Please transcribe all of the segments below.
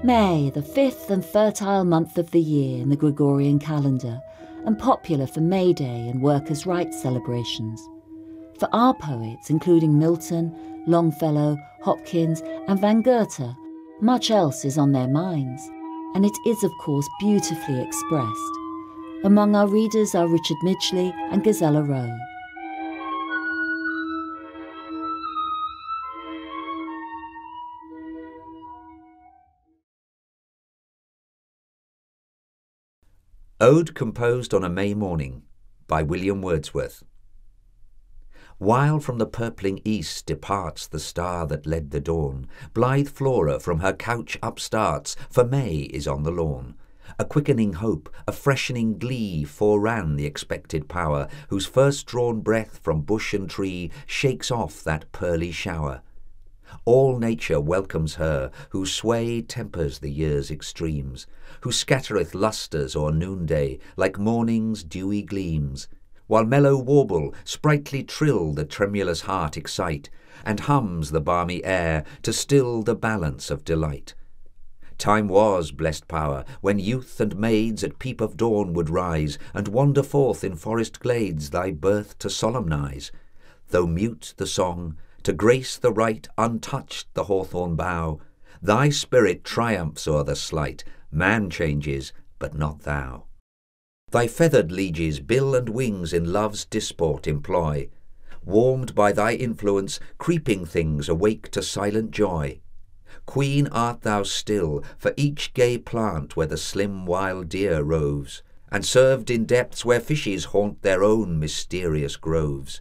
May, the fifth and fertile month of the year in the Gregorian calendar, and popular for May Day and workers' rights celebrations. For our poets, including Milton, Longfellow, Hopkins and Van Goethe, much else is on their minds, and it is of course beautifully expressed. Among our readers are Richard Midgley and Gisela Rowe. Ode composed on a May morning by William Wordsworth. While from the purpling east departs the star that led the dawn, blithe Flora from her couch upstarts, for May is on the lawn. A quickening hope, a freshening glee foreran the expected power, whose first drawn breath from bush and tree shakes off that pearly shower. All nature welcomes her, whose sway tempers the year's extremes, who scattereth lustres o'er noonday, like morning's dewy gleams, while mellow warble, sprightly trill the tremulous heart excite, and hums the balmy air to still the balance of delight. Time was, blessed power, when youth and maids at peep of dawn would rise, and wander forth in forest glades thy birth to solemnize. Though mute the song, to grace the rite untouched the hawthorn bough, thy spirit triumphs o'er the slight, man changes, but not thou. Thy feathered lieges bill and wings in love's disport employ. Warmed by thy influence, creeping things awake to silent joy. Queen art thou still, for each gay plant where the slim wild deer roves, and served in depths where fishes haunt their own mysterious groves.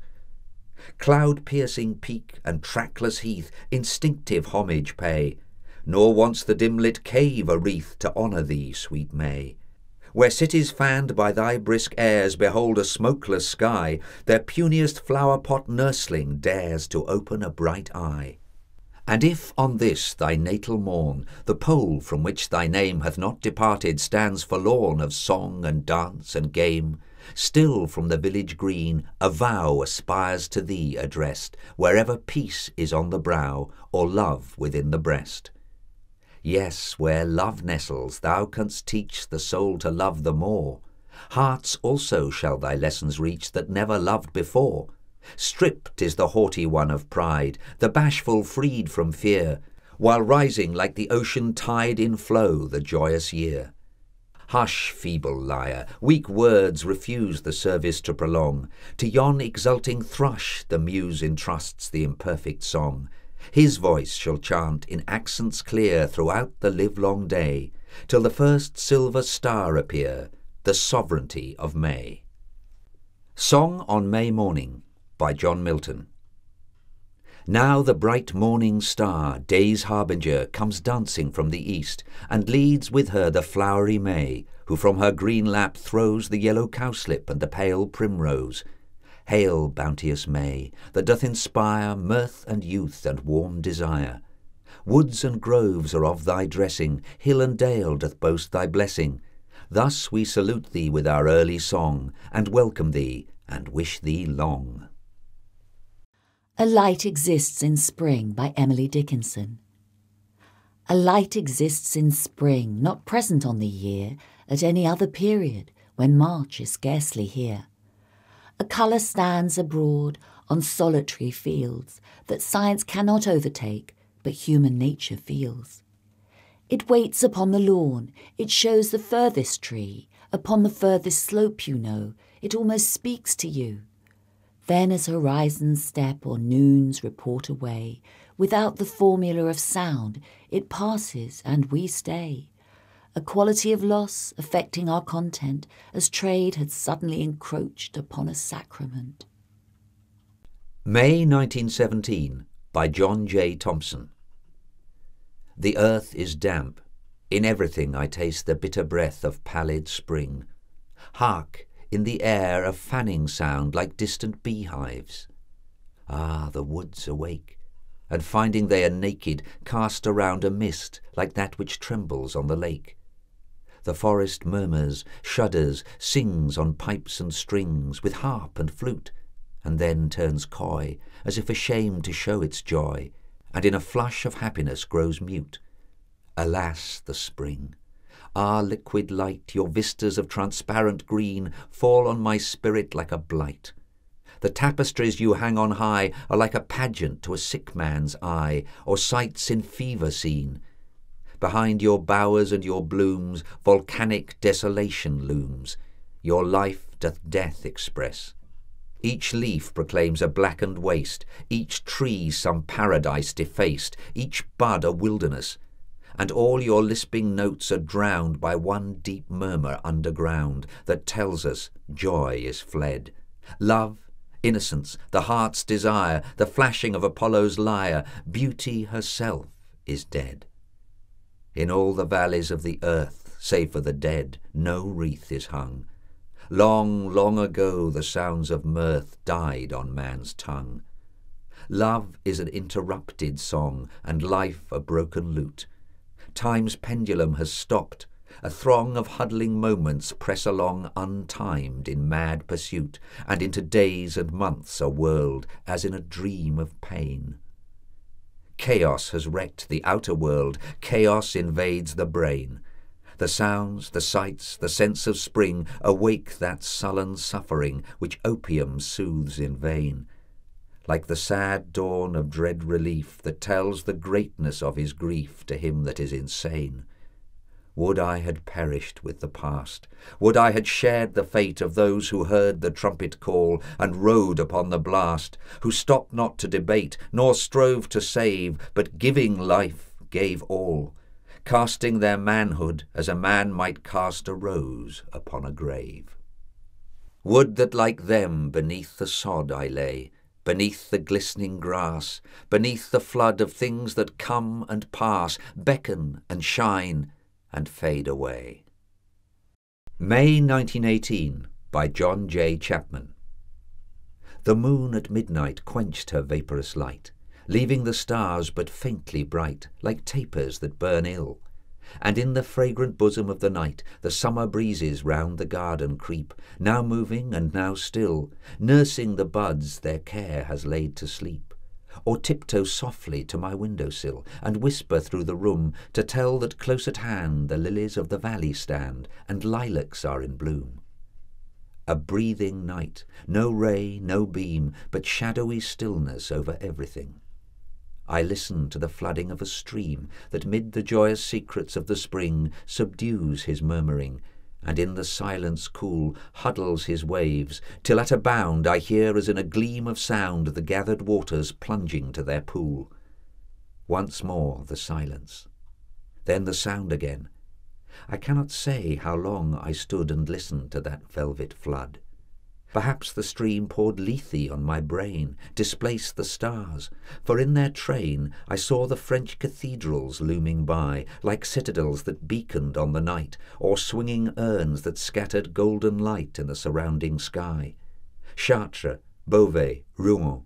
Cloud-piercing peak and trackless heath instinctive homage pay, nor wants the dim-lit cave a wreath to honour thee, sweet May. Where cities fanned by thy brisk airs behold a smokeless sky, their puniest flower-pot nursling dares to open a bright eye. And if on this thy natal morn the pole from which thy name hath not departed stands forlorn of song and dance and game, still from the village green a vow aspires to thee addressed, wherever peace is on the brow or love within the breast. Yes, where love nestles thou canst teach the soul to love the more. Hearts also shall thy lessons reach that never loved before. Stripped is the haughty one of pride, the bashful freed from fear, while rising like the ocean tide in flow the joyous year. Hush, feeble lyre, weak words refuse the service to prolong. To yon exulting thrush the muse entrusts the imperfect song. His voice shall chant in accents clear throughout the livelong day, till the first silver star appear, the sovereignty of May. Song on May Morning by John Milton. Now the bright morning star, day's harbinger, comes dancing from the east, and leads with her the flowery May, who from her green lap throws the yellow cowslip and the pale primrose. Hail, bounteous May, that doth inspire mirth and youth and warm desire. Woods and groves are of thy dressing, hill and dale doth boast thy blessing. Thus we salute thee with our early song, and welcome thee, and wish thee long. A Light Exists in Spring by Emily Dickinson. A light exists in spring, not present on the year, at any other period, when March is scarcely here. A colour stands abroad on solitary fields that science cannot overtake, but human nature feels. It waits upon the lawn, it shows the furthest tree, upon the furthest slope you know, it almost speaks to you. Then as horizons step or noons report away, without the formula of sound, it passes and we stay. A quality of loss affecting our content as trade had suddenly encroached upon a sacrament. May 1917 by John J. Thompson. The earth is damp. In everything I taste the bitter breath of pallid spring. Hark! In the air a fanning sound like distant beehives. Ah, the woods awake, and finding they are naked, cast around a mist like that which trembles on the lake. The forest murmurs, shudders, sings on pipes and strings, with harp and flute, and then turns coy, as if ashamed to show its joy, and in a flush of happiness grows mute. Alas, the spring! Ah, liquid light, your vistas of transparent green fall on my spirit like a blight. The tapestries you hang on high are like a pageant to a sick man's eye, or sights in fever seen. Behind your bowers and your blooms volcanic desolation looms. Your life doth death express. Each leaf proclaims a blackened waste, each tree some paradise defaced, each bud a wilderness, and all your lisping notes are drowned by one deep murmur underground that tells us joy is fled. Love, innocence, the heart's desire, the flashing of Apollo's lyre, beauty herself is dead. In all the valleys of the earth, save for the dead, no wreath is hung. Long, long ago the sounds of mirth died on man's tongue. Love is an interrupted song, and life a broken lute. Time's pendulum has stopped. A throng of huddling moments press along untimed in mad pursuit, and into days and months are whirled as in a dream of pain. Chaos has wrecked the outer world, chaos invades the brain. The sounds, the sights, the sense of spring awake that sullen suffering which opium soothes in vain. Like the sad dawn of dread relief that tells the greatness of his grief to him that is insane. Would I had perished with the past, would I had shared the fate of those who heard the trumpet call and rode upon the blast, who stopped not to debate, nor strove to save, but giving life gave all, casting their manhood as a man might cast a rose upon a grave. Would that like them beneath the sod I lay, beneath the glistening grass, beneath the flood of things that come and pass, beckon and shine and fade away. May 1918 by John J. Chapman. The moon at midnight quenched her vaporous light, leaving the stars but faintly bright, like tapers that burn ill. And in the fragrant bosom of the night the summer breezes round the garden creep, now moving and now still, nursing the buds their care has laid to sleep. Or tiptoe softly to my window-sill, and whisper through the room to tell that close at hand the lilies of the valley stand, and lilacs are in bloom. A breathing night, no ray, no beam, but shadowy stillness over everything. I listen to the flooding of a stream that mid the joyous secrets of the spring subdues his murmuring, and in the silence cool huddles his waves, till at a bound I hear as in a gleam of sound the gathered waters plunging to their pool. Once more the silence, then the sound again. I cannot say how long I stood and listened to that velvet flood. Perhaps the stream poured lethe on my brain, displaced the stars, for in their train I saw the French cathedrals looming by, like citadels that beaconed on the night, or swinging urns that scattered golden light in the surrounding sky. Chartres, Beauvais, Rouen.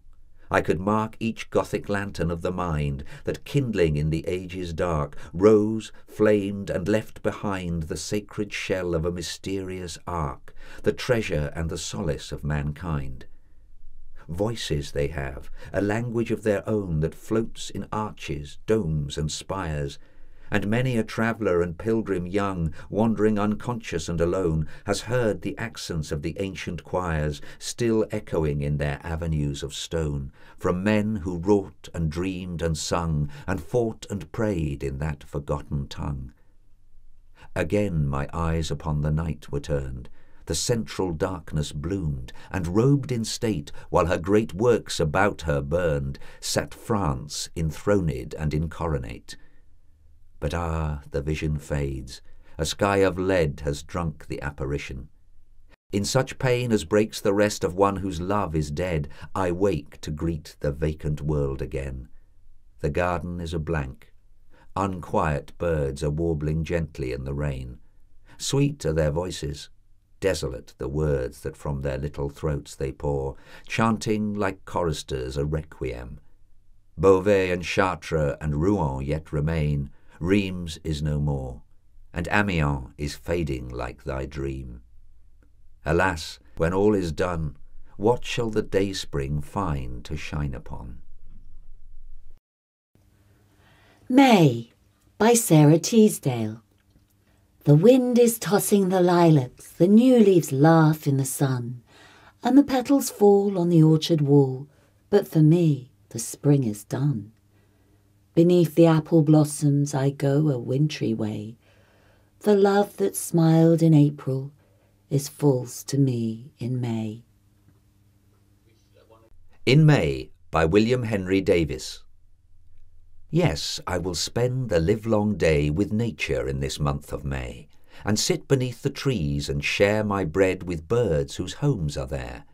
I could mark each Gothic lantern of the mind that, kindling in the ages dark, rose, flamed, and left behind the sacred shell of a mysterious ark, the treasure and the solace of mankind. Voices they have, a language of their own that floats in arches, domes, and spires, and many a traveller and pilgrim young, wandering unconscious and alone, has heard the accents of the ancient choirs still echoing in their avenues of stone, from men who wrought and dreamed and sung, and fought and prayed in that forgotten tongue. Again my eyes upon the night were turned. The central darkness bloomed, and robed in state, while her great works about her burned, sat France enthroned and incoronate. But ah, the vision fades, a sky of lead has drunk the apparition. In such pain as breaks the rest of one whose love is dead, I wake to greet the vacant world again. The garden is a blank. Unquiet birds are warbling gently in the rain. Sweet are their voices, desolate the words that from their little throats they pour, chanting like choristers a requiem. Beauvais and Chartres and Rouen yet remain, Rheims is no more, and Amiens is fading like thy dream. Alas, when all is done, what shall the dayspring find to shine upon? May by Sarah Teasdale. The wind is tossing the lilacs, the new leaves laugh in the sun, and the petals fall on the orchard wall, but for me the spring is done. Beneath the apple blossoms I go a wintry way. The love that smiled in April is false to me in May. In May, by William Henry Davies. Yes, I will spend the livelong day with nature in this month of May, and sit beneath the trees and share my bread with birds whose homes are there,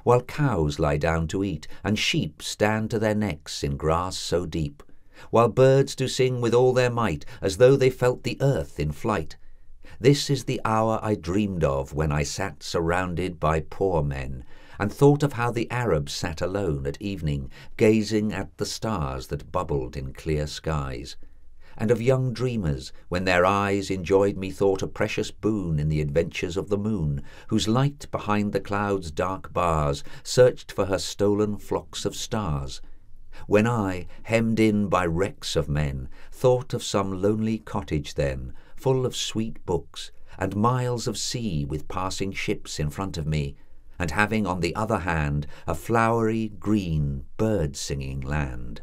while cows lie down to eat, and sheep stand to their necks in grass so deep, while birds do sing with all their might, as though they felt the earth in flight. This is the hour I dreamed of when I sat surrounded by poor men, and thought of how the Arabs sat alone at evening, gazing at the stars that bubbled in clear skies, and of young dreamers, when their eyes enjoyed methought a precious boon in the adventures of the moon, whose light behind the clouds' dark bars searched for her stolen flocks of stars. When I, hemmed in by wrecks of men, thought of some lonely cottage then, full of sweet books, and miles of sea with passing ships in front of me, and having on the other hand a flowery, green, bird-singing land.